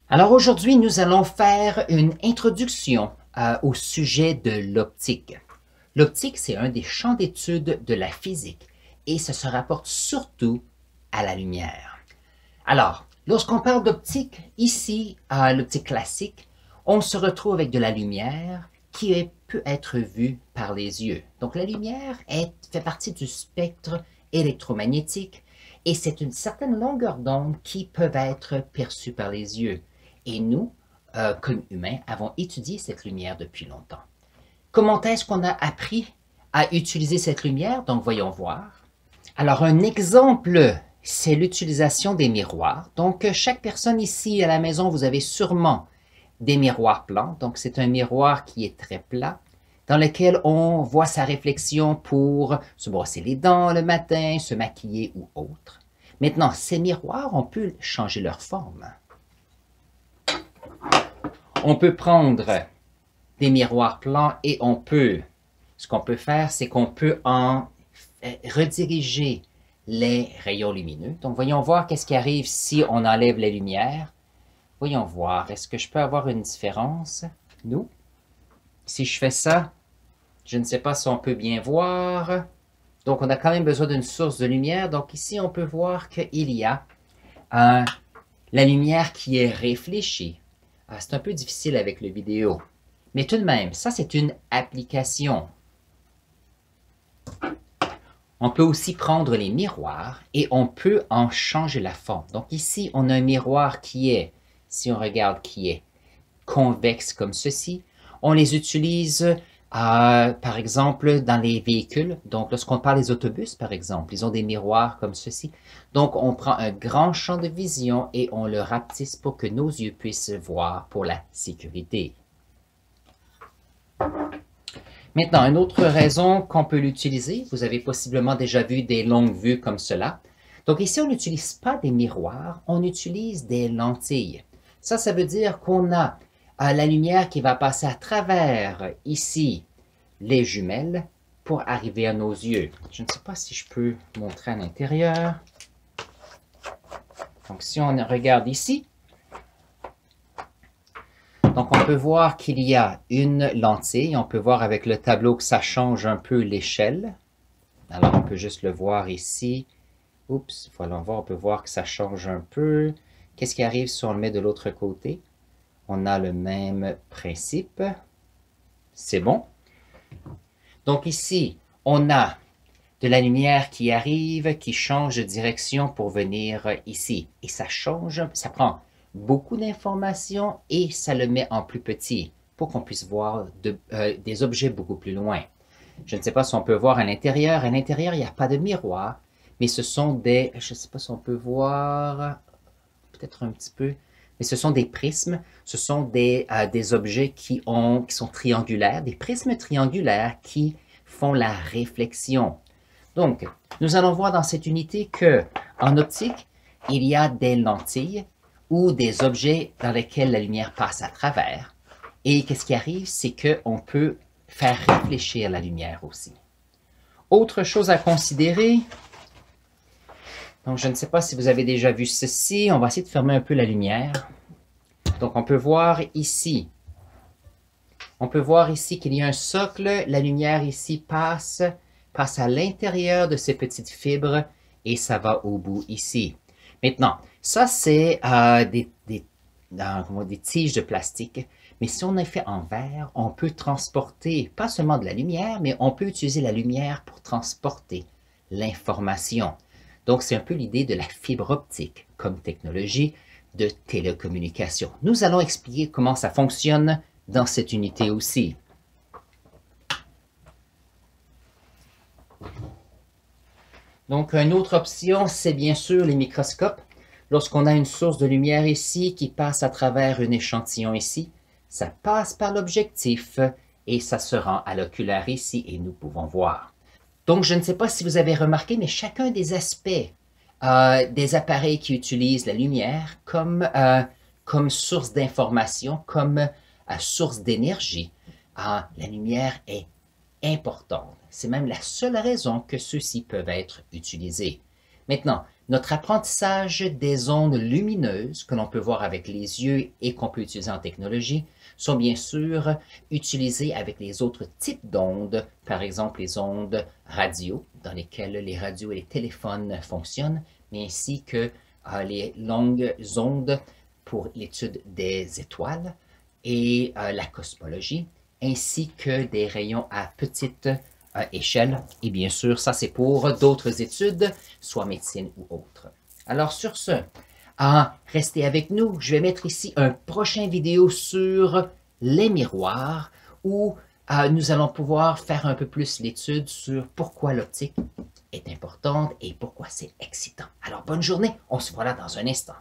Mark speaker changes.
Speaker 1: Alors aujourd'hui, nous allons faire une introduction au sujet de l'optique. L'optique, c'est un des champs d'étude de la physique et ça se rapporte surtout à la lumière. Alors, lorsqu'on parle d'optique, ici, à l'optique classique, on se retrouve avec de la lumière qui peut être vue par les yeux. Donc la lumière fait partie du spectre électromagnétique et c'est une certaine longueur d'onde qui peut être perçue par les yeux. Et nous, comme humains, avons étudié cette lumière depuis longtemps. Comment est-ce qu'on a appris à utiliser cette lumière? Donc voyons voir. Alors un exemple, c'est l'utilisation des miroirs. Donc chaque personne ici à la maison, vous avez sûrement des miroirs plans. Donc c'est un miroir qui est très plat, dans lequel on voit sa réflexion pour se brosser les dents le matin, se maquiller ou autre. Maintenant, ces miroirs, on peut changer leur forme. On peut prendre des miroirs plans et ce qu'on peut faire, c'est qu'on peut en rediriger les rayons lumineux. Donc, voyons voir qu'est-ce qui arrive si on enlève les lumières. Voyons voir, est-ce que je peux avoir une différence? Non. Si je fais ça, je ne sais pas si on peut bien voir. Donc, on a quand même besoin d'une source de lumière. Donc, ici, on peut voir qu'il y a la lumière qui est réfléchie. C'est un peu difficile avec le vidéo. Mais tout de même, ça, c'est une application. On peut aussi prendre les miroirs et on peut en changer la forme. Donc ici, on a un miroir qui est, si on regarde, qui est convexe comme ceci. On les utilise, par exemple, dans les véhicules. Donc, lorsqu'on parle des autobus, par exemple, ils ont des miroirs comme ceci. Donc, on prend un grand champ de vision et on le rapetisse pour que nos yeux puissent voir pour la sécurité. Maintenant, une autre raison qu'on peut l'utiliser, vous avez possiblement déjà vu des longues vues comme cela. Donc ici, on n'utilise pas des miroirs, on utilise des lentilles. Ça veut dire qu'on a la lumière qui va passer à travers, ici, les jumelles pour arriver à nos yeux. Je ne sais pas si je peux montrer à l'intérieur. Donc si on regarde ici, donc, on peut voir qu'il y a une lentille. On peut voir avec le tableau que ça change un peu l'échelle. Alors, on peut juste le voir ici. Oups, voilà, on peut voir que ça change un peu. Qu'est-ce qui arrive si on le met de l'autre côté? On a le même principe. C'est bon. Donc, ici, on a de la lumière qui arrive, qui change de direction pour venir ici. Et ça change, ça prend beaucoup d'informations et ça le met en plus petit pour qu'on puisse voir des objets beaucoup plus loin. Je ne sais pas si on peut voir à l'intérieur. À l'intérieur, il n'y a pas de miroir, mais ce sont des... Je ne sais pas si on peut voir... Peut-être un petit peu... Mais ce sont des prismes. Ce sont des objets qui sont triangulaires, des prismes triangulaires qui font la réflexion. Donc, nous allons voir dans cette unité qu'en optique, il y a des lentilles ou des objets dans lesquels la lumière passe à travers. Et qu'est-ce qui arrive, c'est qu'on peut faire réfléchir la lumière aussi. Autre chose à considérer, donc je ne sais pas si vous avez déjà vu ceci, on va essayer de fermer un peu la lumière. Donc on peut voir ici qu'il y a un socle, la lumière ici passe à l'intérieur de ces petites fibres et ça va au bout ici. Maintenant, ça, c'est des tiges de plastique. Mais si on est fait en verre, on peut transporter pas seulement de la lumière, mais on peut utiliser la lumière pour transporter l'information. Donc, c'est un peu l'idée de la fibre optique comme technologie de télécommunication. Nous allons expliquer comment ça fonctionne dans cette unité aussi. Donc, une autre option, c'est bien sûr les microscopes. Lorsqu'on a une source de lumière ici qui passe à travers un échantillon ici, ça passe par l'objectif et ça se rend à l'oculaire ici et nous pouvons voir. Donc, je ne sais pas si vous avez remarqué, mais chacun des aspects des appareils qui utilisent la lumière comme source d'information, comme source d'énergie, la lumière est importante. C'est même la seule raison que ceux-ci peuvent être utilisés. Maintenant, notre apprentissage des ondes lumineuses que l'on peut voir avec les yeux et qu'on peut utiliser en technologie sont bien sûr utilisés avec les autres types d'ondes, par exemple les ondes radio, dans lesquelles les radios et les téléphones fonctionnent, mais ainsi que les longues ondes pour l'étude des étoiles et la cosmologie, ainsi que des rayons à petite échelle. Et bien sûr, ça c'est pour d'autres études, soit médecine ou autre. Alors sur ce, restez avec nous. Je vais mettre ici un prochain vidéo sur les miroirs où nous allons pouvoir faire un peu plus l'étude sur pourquoi l'optique est importante et pourquoi c'est excitant. Alors bonne journée, on se voit là dans un instant.